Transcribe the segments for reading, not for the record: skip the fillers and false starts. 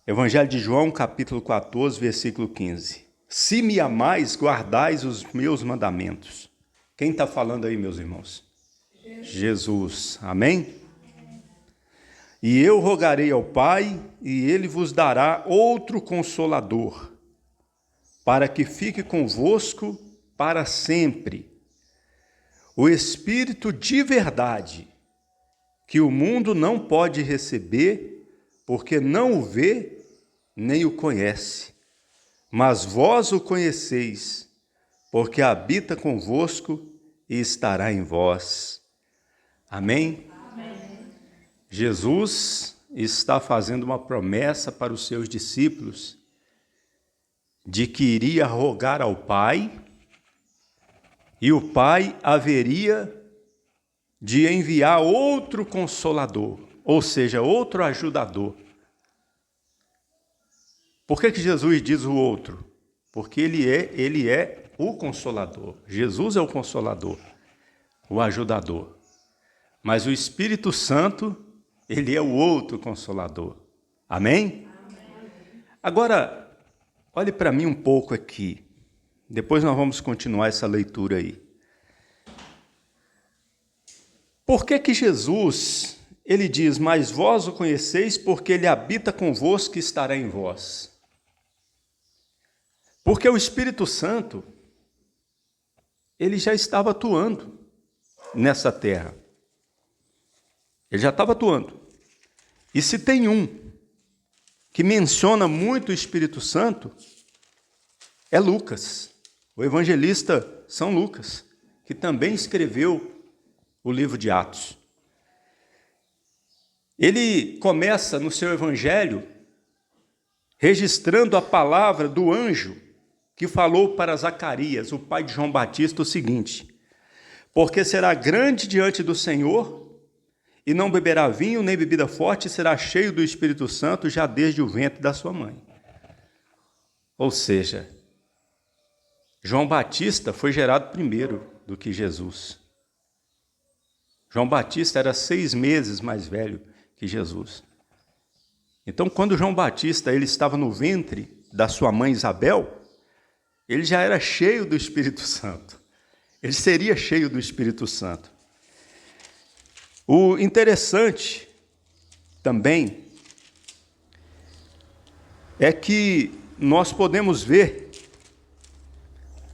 Evangelho de João, capítulo 14, versículo 15. Se me amais, guardais os meus mandamentos. Quem está falando aí, meus irmãos? Jesus. Amém? E eu rogarei ao Pai, e Ele vos dará outro Consolador, para que fique convosco para sempre. O Espírito de verdade, que o mundo não pode receber, porque não o vê, nem o conhece. Mas vós o conheceis, porque habita convosco e estará em vós. Amém? Amém. Jesus está fazendo uma promessa para os seus discípulos de que iria rogar ao Pai, e o Pai haveria de enviar outro Consolador, ou seja, outro ajudador. Por que Jesus diz o outro? Porque ele é o Consolador. Jesus é o Consolador, o ajudador. Mas o Espírito Santo, ele é o outro Consolador. Amém? Amém. Agora, olhe para mim um pouco aqui. Depois nós vamos continuar essa leitura aí. Por que Jesus, ele diz, mas vós o conheceis porque ele habita convosco e estará em vós? Porque o Espírito Santo, ele já estava atuando nessa terra. Ele já estava atuando. E se tem um que menciona muito o Espírito Santo, é Lucas, o evangelista São Lucas, que também escreveu o livro de Atos. Ele começa no seu evangelho registrando a palavra do anjo que falou para Zacarias, o pai de João Batista, o seguinte: porque será grande diante do Senhor, e não beberá vinho nem bebida forte, e será cheio do Espírito Santo já desde o ventre da sua mãe. Ou seja, João Batista foi gerado primeiro do que Jesus. João Batista era 6 meses mais velho que Jesus. Então, quando João Batista ele estava no ventre da sua mãe Isabel, ele já era cheio do Espírito Santo. Ele seria cheio do Espírito Santo. O interessante também é que nós podemos ver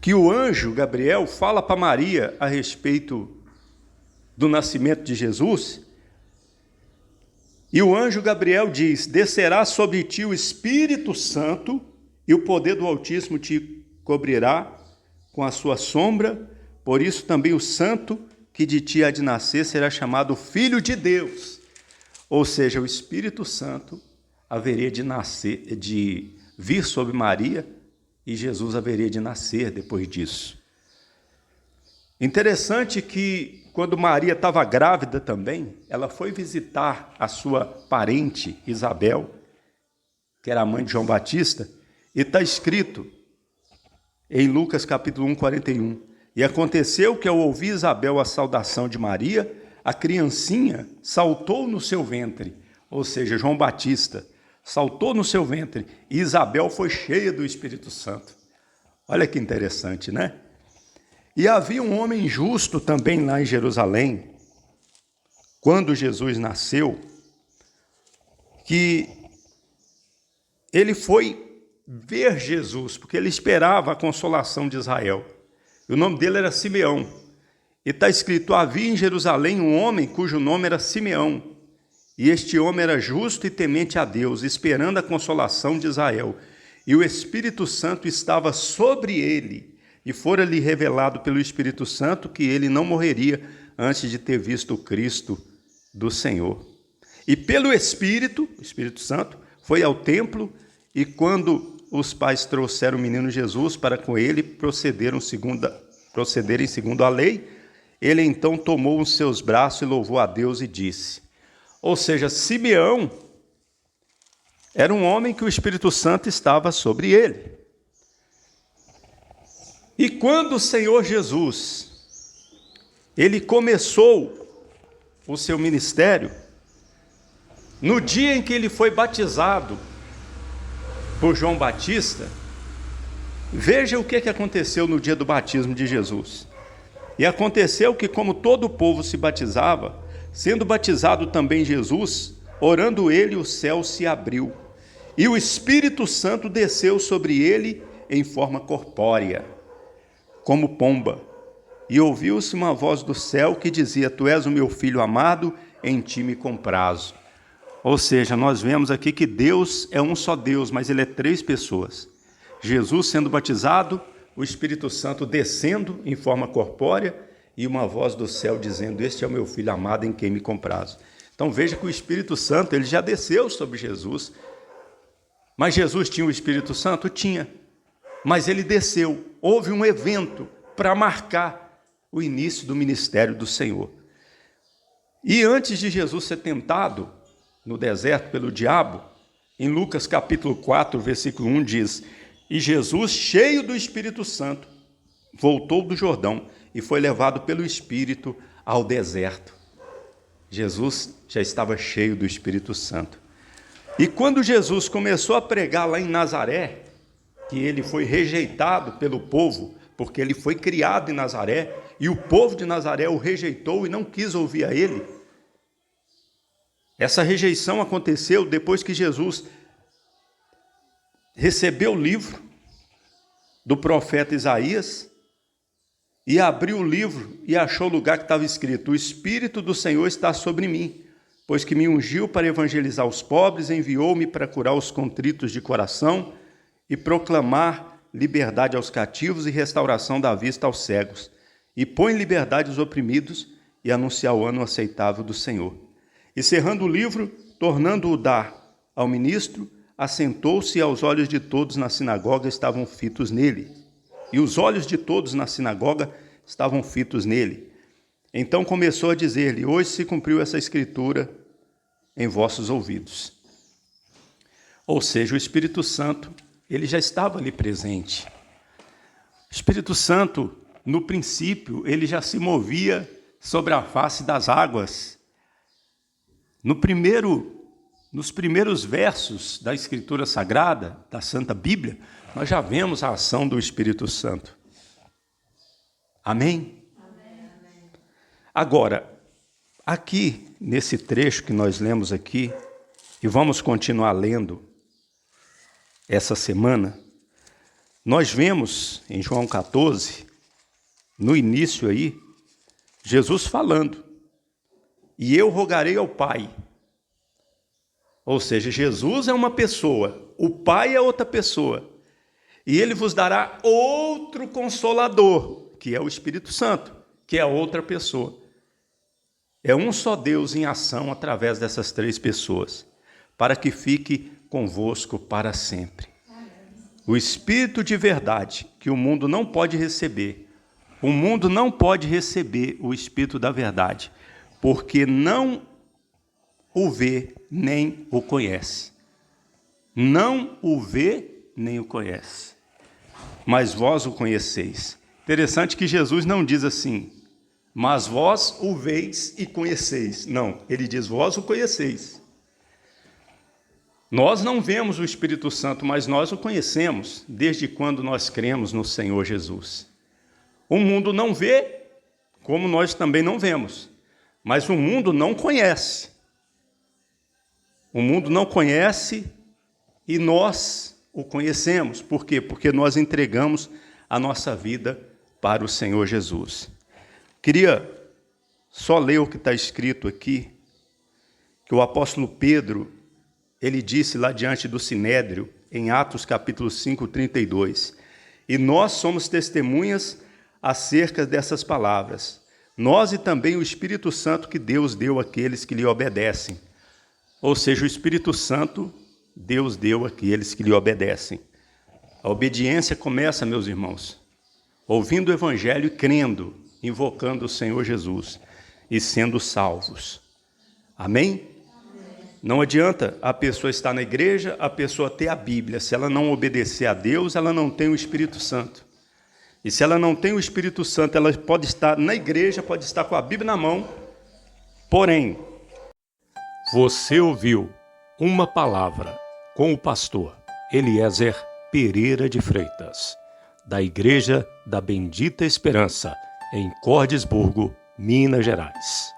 que o anjo Gabriel fala para Maria a respeito do nascimento de Jesus, e o anjo Gabriel diz: descerá sobre ti o Espírito Santo, e o poder do Altíssimo te cobrirá com a sua sombra, por isso também o santo que de ti há de nascer será chamado Filho de Deus. Ou seja, o Espírito Santo haveria de nascer, de vir sobre Maria, e Jesus haveria de nascer depois disso. Interessante que quando Maria estava grávida também, ela foi visitar a sua parente Isabel, que era a mãe de João Batista, e está escrito em Lucas capítulo 1, 41. E aconteceu que ao ouvir Isabel a saudação de Maria, a criancinha saltou no seu ventre, ou seja, João Batista saltou no seu ventre, e Isabel foi cheia do Espírito Santo. Olha que interessante, né? E havia um homem justo também lá em Jerusalém, quando Jesus nasceu, que ele foi ver Jesus, porque ele esperava a consolação de Israel. E o nome dele era Simeão. E está escrito: havia em Jerusalém um homem cujo nome era Simeão. E este homem era justo e temente a Deus, esperando a consolação de Israel. E o Espírito Santo estava sobre ele, e fora-lhe revelado pelo Espírito Santo que ele não morreria antes de ter visto o Cristo do Senhor. E pelo Espírito, o Espírito Santo, foi ao templo, e quando os pais trouxeram o menino Jesus para com ele procederem segundo a lei, ele então tomou os seus braços e louvou a Deus e disse. Ou seja, Simeão era um homem que o Espírito Santo estava sobre ele. E quando o Senhor Jesus, ele começou o seu ministério, no dia em que ele foi batizado por João Batista, veja o que aconteceu no dia do batismo de Jesus. E aconteceu que, como todo o povo se batizava, sendo batizado também Jesus, orando ele, o céu se abriu, e o Espírito Santo desceu sobre ele em forma corpórea, como pomba. E ouviu-se uma voz do céu que dizia: Tu és o meu filho amado, em ti me comprazo. Ou seja, nós vemos aqui que Deus é um só Deus, mas ele é três pessoas. Jesus sendo batizado, o Espírito Santo descendo em forma corpórea e uma voz do céu dizendo: Este é o meu filho amado, em quem me comprazo. Então veja que o Espírito Santo ele já desceu sobre Jesus. Mas Jesus tinha o Espírito Santo? Tinha. Mas ele desceu. Houve um evento para marcar o início do ministério do Senhor. E antes de Jesus ser tentado no deserto pelo diabo, em Lucas capítulo 4, versículo 1 diz: E Jesus, cheio do Espírito Santo, voltou do Jordão e foi levado pelo Espírito ao deserto. Jesus já estava cheio do Espírito Santo. E quando Jesus começou a pregar lá em Nazaré, que ele foi rejeitado pelo povo, porque ele foi criado em Nazaré, e o povo de Nazaré o rejeitou e não quis ouvir a ele. Essa rejeição aconteceu depois que Jesus recebeu o livro do profeta Isaías e abriu o livro e achou o lugar que estava escrito: O Espírito do Senhor está sobre mim, pois que me ungiu para evangelizar os pobres, enviou-me para curar os contritos de coração e proclamar liberdade aos cativos e restauração da vista aos cegos, e põe em liberdade os oprimidos e anunciar o ano aceitável do Senhor. E cerrando o livro, tornando-o dar ao ministro, assentou-se e aos olhos de todos na sinagoga estavam fitos nele. E os olhos de todos na sinagoga estavam fitos nele. Então começou a dizer-lhe: Hoje se cumpriu essa escritura em vossos ouvidos. Ou seja, o Espírito Santo, ele já estava ali presente. O Espírito Santo, no princípio, ele já se movia sobre a face das águas. Nos primeiros versos da Escritura Sagrada, da Santa Bíblia, nós já vemos a ação do Espírito Santo. Amém? Agora, aqui, nesse trecho que nós lemos aqui, e vamos continuar lendo essa semana, nós vemos em João 14, no início aí, Jesus falando: E eu rogarei ao Pai. Ou seja, Jesus é uma pessoa, o Pai é outra pessoa, e ele vos dará outro Consolador, que é o Espírito Santo, que é outra pessoa. É um só Deus em ação através dessas três pessoas, para que fique convosco para sempre. O Espírito de verdade, que o mundo não pode receber. O mundo não pode receber o Espírito da verdade, porque não o vê nem o conhece. Não o vê nem o conhece. Mas vós o conheceis. Interessante que Jesus não diz assim: Mas vós o veis e conheceis. Não, ele diz: Vós o conheceis. Nós não vemos o Espírito Santo, mas nós o conhecemos, desde quando nós cremos no Senhor Jesus. O mundo não vê, como nós também não vemos, mas o mundo não conhece. O mundo não conhece e nós o conhecemos. Por quê? Porque nós entregamos a nossa vida para o Senhor Jesus. Queria só ler o que está escrito aqui, que o apóstolo Pedro, ele disse lá diante do Sinédrio, em Atos capítulo 5, 32, e nós somos testemunhas acerca dessas palavras, nós e também o Espírito Santo que Deus deu àqueles que lhe obedecem. Ou seja, o Espírito Santo Deus deu àqueles que lhe obedecem. A obediência começa, meus irmãos, ouvindo o Evangelho e crendo, invocando o Senhor Jesus e sendo salvos. Amém? Não adianta a pessoa estar na igreja, a pessoa ter a Bíblia. Se ela não obedecer a Deus, ela não tem o Espírito Santo. E se ela não tem o Espírito Santo, ela pode estar na igreja, pode estar com a Bíblia na mão. Porém, você ouviu uma palavra com o pastor Eliezer Pereira de Freitas, da Igreja da Bendita Esperança, em Cordisburgo, Minas Gerais.